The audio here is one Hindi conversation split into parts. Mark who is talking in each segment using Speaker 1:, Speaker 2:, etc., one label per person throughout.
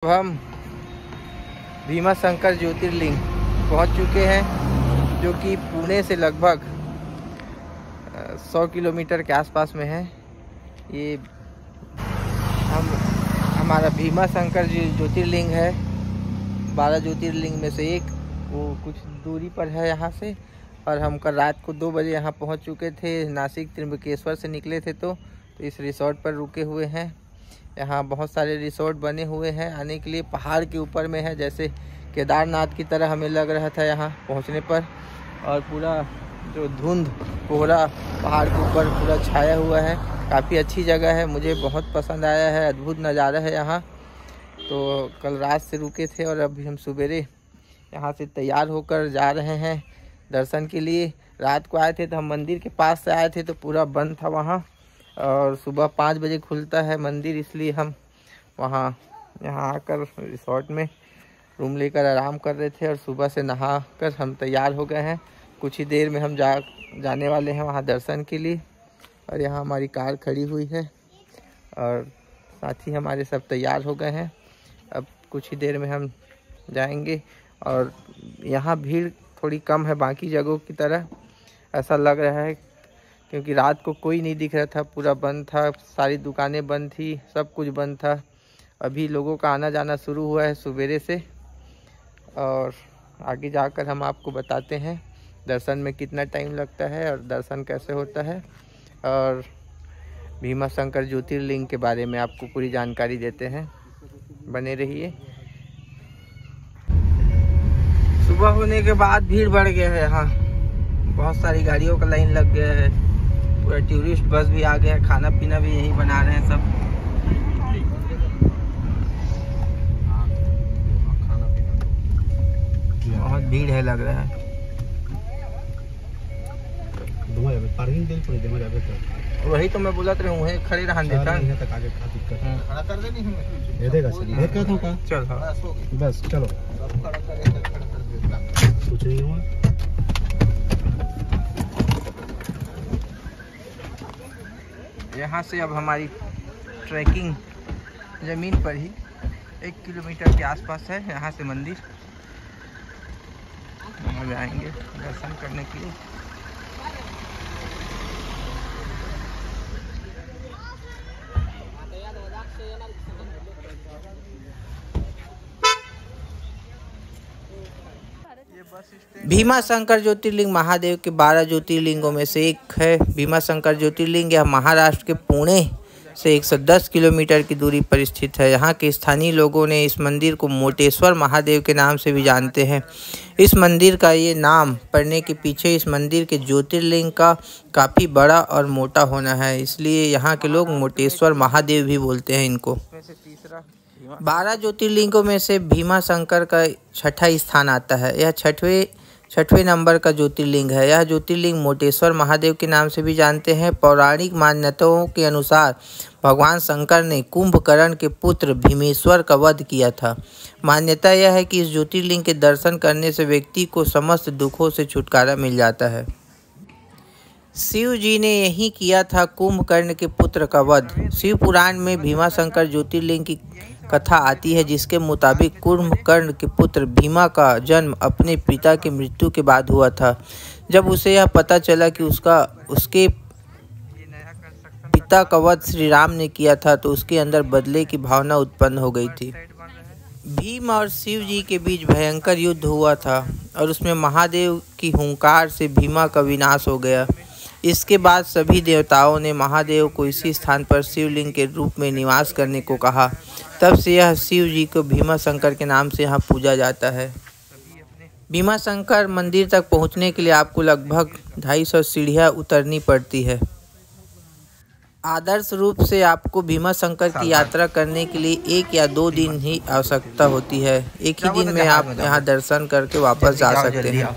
Speaker 1: हम भीमा शंकर ज्योतिर्लिंग पहुंच चुके हैं, जो कि पुणे से लगभग 100 किलोमीटर के आसपास में है। ये हमारा भीमा शंकर ज्योतिर्लिंग है, 12 ज्योतिर्लिंग में से एक। वो कुछ दूरी पर है यहाँ से, और हम कल रात को 2 बजे यहाँ पहुँच चुके थे। नासिक त्र्यंबकेश्वर से निकले थे तो इस रिसोर्ट पर रुके हुए हैं। यहाँ बहुत सारे रिसोर्ट बने हुए हैं आने के लिए, पहाड़ के ऊपर में है, जैसे केदारनाथ की तरह हमें लग रहा था यहाँ पहुँचने पर। और पूरा जो धुंध कोहरा पहाड़ के ऊपर पूरा छाया हुआ है। काफ़ी अच्छी जगह है, मुझे बहुत पसंद आया है। अद्भुत नज़ारा है यहाँ। तो कल रात से रुके थे और अभी हम सवेरे यहाँ से तैयार होकर जा रहे हैं दर्शन के लिए। रात को आए थे तो हम मंदिर के पास से आए थे तो पूरा बंद था वहाँ, और सुबह 5 बजे खुलता है मंदिर, इसलिए हम वहाँ यहाँ आकर रिसोर्ट में रूम लेकर आराम कर रहे थे। और सुबह से नहा कर हम तैयार हो गए हैं। कुछ ही देर में हम जाने वाले हैं वहाँ दर्शन के लिए। और यहाँ हमारी कार खड़ी हुई है और साथी हमारे सब तैयार हो गए हैं। अब कुछ ही देर में हम जाएंगे। और यहाँ भीड़ थोड़ी कम है बाकी जगहों की तरह, ऐसा लग रहा है, क्योंकि रात को कोई नहीं दिख रहा था, पूरा बंद था, सारी दुकानें बंद थी, सब कुछ बंद था। अभी लोगों का आना जाना शुरू हुआ है सवेरे से, और आगे जाकर हम आपको बताते हैं दर्शन में कितना टाइम लगता है और दर्शन कैसे होता है, और भीमा शंकर ज्योतिर्लिंग के बारे में आपको पूरी जानकारी देते हैं। बने रहिए। सुबह होने के बाद भीड़ बढ़ गया है यहाँ, बहुत सारी गाड़ियों का लाइन लग गया है। पूरा टूरिस्ट बस भी आ गया है, खाना पीना भी यहीं बना रहे हैं सब। बहुत भीड़ है लग रहा है। वही तो मैं बोला रहा हूँ, खड़े रहने देता खड़ा कर देनी। चल हाँ बस चलो। कुछ नहीं हुआ। यहाँ से अब हमारी ट्रैकिंग ज़मीन पर ही 1 किलोमीटर के आसपास है। यहाँ से मंदिर वहाँ जाएंगे दर्शन करने के लिए। भीमा शंकर ज्योतिर्लिंग महादेव के 12 ज्योतिर्लिंगों में से एक है। भीमा शंकर ज्योतिर्लिंग यह महाराष्ट्र के पुणे से 110 किलोमीटर की दूरी पर स्थित है। यहाँ के स्थानीय लोगों ने इस मंदिर को मोटेश्वर महादेव के नाम से भी जानते हैं। इस मंदिर का ये नाम पड़ने के पीछे इस मंदिर के ज्योतिर्लिंग का काफ़ी बड़ा और मोटा होना है, इसलिए यहाँ के लोग मोटेश्वर महादेव भी बोलते हैं इनको। 12 ज्योतिर्लिंगों में से भीमा शंकर का 6ठा स्थान आता है। यह छठवें नंबर का ज्योतिर्लिंग है। यह ज्योतिर्लिंग मोटेश्वर महादेव के नाम से भी जानते हैं। पौराणिक मान्यताओं के अनुसार भगवान शंकर ने कुंभकर्ण के पुत्र भीमेश्वर का वध किया था। मान्यता यह है कि इस ज्योतिर्लिंग के दर्शन करने से व्यक्ति को समस्त दुखों से छुटकारा मिल जाता है। शिव जी ने यही किया था कुंभकर्ण के पुत्र का वध। शिव पुराण में भीमा शंकर ज्योतिर्लिंग की कथा आती है, जिसके मुताबिक कुंभकर्ण के पुत्र भीमा का जन्म अपने पिता की मृत्यु के बाद हुआ था। जब उसे यह पता चला कि उसके पिता का वध श्री राम ने किया था, तो उसके अंदर बदले की भावना उत्पन्न हो गई थी। भीम और शिव जी के बीच भयंकर युद्ध हुआ था और उसमें महादेव की हुंकार से भीमा का विनाश हो गया। इसके बाद सभी देवताओं ने महादेव को इसी स्थान पर शिवलिंग के रूप में निवास करने को कहा। तब से यह शिव जी को भीमा शंकर के नाम से यहाँ पूजा जाता है। भीमा शंकर मंदिर तक पहुँचने के लिए आपको लगभग 250 सीढ़ियाँ उतरनी पड़ती है। आदर्श रूप से आपको भीमा शंकर की यात्रा करने के लिए 1 या 2 दिन ही आवश्यकता होती है। एक ही दिन में आप यहाँ दर्शन करके वापस जा सकते हैं।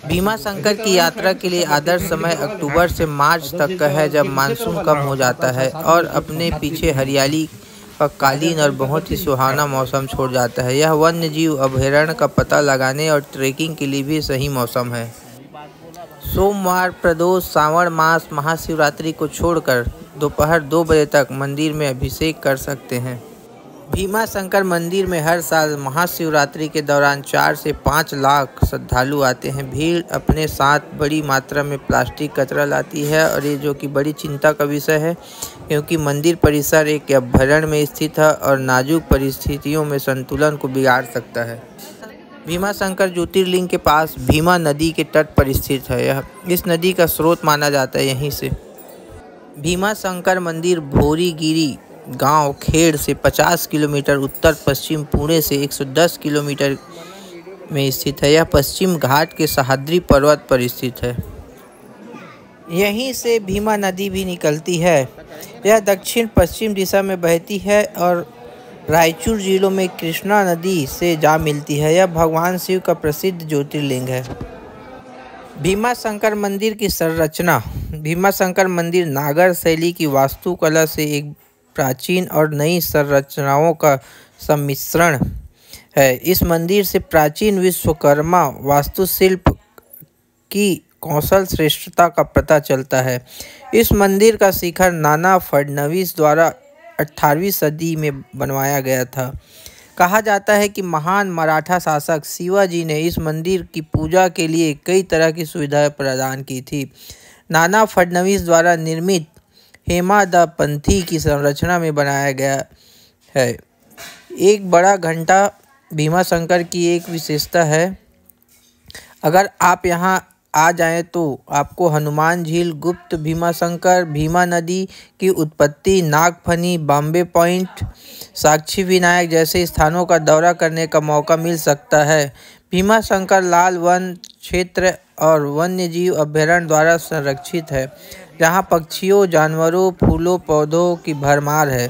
Speaker 1: भीमा शंकर की यात्रा के लिए आदर्श समय अक्टूबर से मार्च तक का है, जब मानसून कम हो जाता है और अपने पीछे हरियाली का कालीन और बहुत ही सुहावना मौसम छोड़ जाता है। यह वन्य जीव अभयारण्य का पता लगाने और ट्रैकिंग के लिए भी सही मौसम है। सोमवार, प्रदोष, श्रावण मास, महाशिवरात्रि को छोड़कर दोपहर 2 बजे तक मंदिर में अभिषेक कर सकते हैं। भीमा शंकर मंदिर में हर साल महाशिवरात्रि के दौरान 4 से 5 लाख श्रद्धालु आते हैं। भीड़ अपने साथ बड़ी मात्रा में प्लास्टिक कचरा लाती है और ये जो कि बड़ी चिंता का विषय है, क्योंकि मंदिर परिसर एक अभ्यारण्य में स्थित है और नाजुक परिस्थितियों में संतुलन को बिगाड़ सकता है। भीमा शंकर ज्योतिर्लिंग के पास भीमा नदी के तट पर स्थित है। यह इस नदी का स्रोत माना जाता है। यहीं से भीमा शंकर मंदिर भोरीगिरी गांव खेड़ से 50 किलोमीटर उत्तर पश्चिम, पुणे से 110 किलोमीटर में स्थित है। यह पश्चिम घाट के सह्याद्री पर्वत पर स्थित है। यहीं से भीमा नदी भी निकलती है। यह दक्षिण पश्चिम दिशा में बहती है और रायचूर जिलों में कृष्णा नदी से जा मिलती है। यह भगवान शिव का प्रसिद्ध ज्योतिर्लिंग है। भीमा शंकर मंदिर की संरचना। भीमा शंकर मंदिर नागर शैली की वास्तुकला से एक प्राचीन और नई संरचनाओं का सम्मिश्रण है। इस मंदिर से प्राचीन विश्वकर्मा वास्तुशिल्प की कौशल श्रेष्ठता का पता चलता है। इस मंदिर का शिखर नाना फडणवीस द्वारा 18वीं सदी में बनवाया गया था। कहा जाता है कि महान मराठा शासक शिवाजी ने इस मंदिर की पूजा के लिए कई तरह की सुविधाएं प्रदान की थी। नाना फडणवीस द्वारा निर्मित हेमाडपंथी की संरचना में बनाया गया है। एक बड़ा घंटा भीमा शंकर की एक विशेषता है। अगर आप यहाँ आ जाएं तो आपको हनुमान झील, गुप्त भीमा शंकर, भीमा नदी की उत्पत्ति, नागफनी, बॉम्बे पॉइंट, साक्षी विनायक जैसे स्थानों का दौरा करने का मौका मिल सकता है। भीमा शंकर लाल वन क्षेत्र और वन्यजीव अभ्यारण्य द्वारा संरक्षित है, जहाँ पक्षियों, जानवरों, फूलों, पौधों की भरमार है।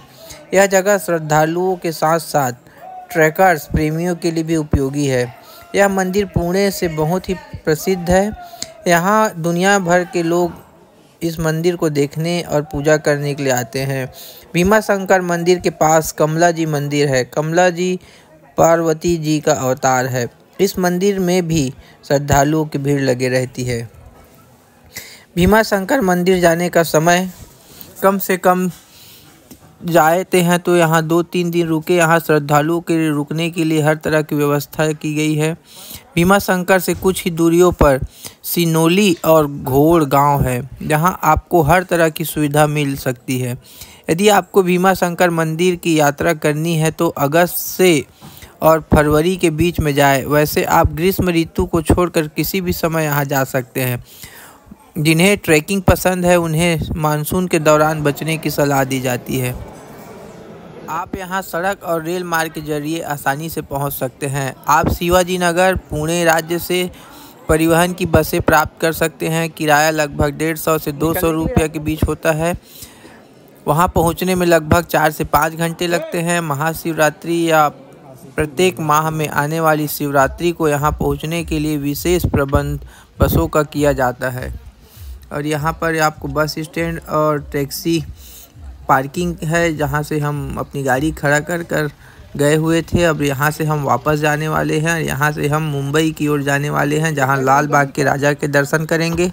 Speaker 1: यह जगह श्रद्धालुओं के साथ साथ ट्रैकर्स प्रेमियों के लिए भी उपयोगी है। यह मंदिर पुणे से बहुत ही प्रसिद्ध है। यहाँ दुनिया भर के लोग इस मंदिर को देखने और पूजा करने के लिए आते हैं। भीमा शंकर मंदिर के पास कमला जी मंदिर है। कमला जी पार्वती जी का अवतार है। इस मंदिर में भी श्रद्धालुओं की भीड़ लगी रहती है। भीमा शंकर मंदिर जाने का समय कम से कम जाते हैं तो यहाँ 2-3 दिन रुके। यहाँ श्रद्धालुओं के रुकने के लिए हर तरह की व्यवस्था की गई है। भीमा शंकर से कुछ ही दूरियों पर सिनोली और घोड़ गांव है, जहां आपको हर तरह की सुविधा मिल सकती है। यदि आपको भीमा शंकर मंदिर की यात्रा करनी है तो अगस्त से और फरवरी के बीच में जाए। वैसे आप ग्रीष्म ऋतु को छोड़कर किसी भी समय यहाँ जा सकते हैं। जिन्हें ट्रैकिंग पसंद है उन्हें मानसून के दौरान बचने की सलाह दी जाती है। आप यहाँ सड़क और रेल मार्ग के जरिए आसानी से पहुँच सकते हैं। आप शिवाजी नगर पुणे राज्य से परिवहन की बसें प्राप्त कर सकते हैं। किराया लगभग 150 से 200 रुपये के बीच होता है। वहाँ पहुँचने में लगभग 4 से 5 घंटे लगते हैं। महाशिवरात्रि या प्रत्येक माह में आने वाली शिवरात्रि को यहाँ पहुँचने के लिए विशेष प्रबंध बसों का किया जाता है। और यहाँ पर आपको बस स्टैंड और टैक्सी पार्किंग है, जहाँ से हम अपनी गाड़ी खड़ा कर गए हुए थे। अब यहाँ से हम वापस जाने वाले हैं। यहाँ से हम मुंबई की ओर जाने वाले हैं, जहाँ लाल बाग के राजा के दर्शन करेंगे।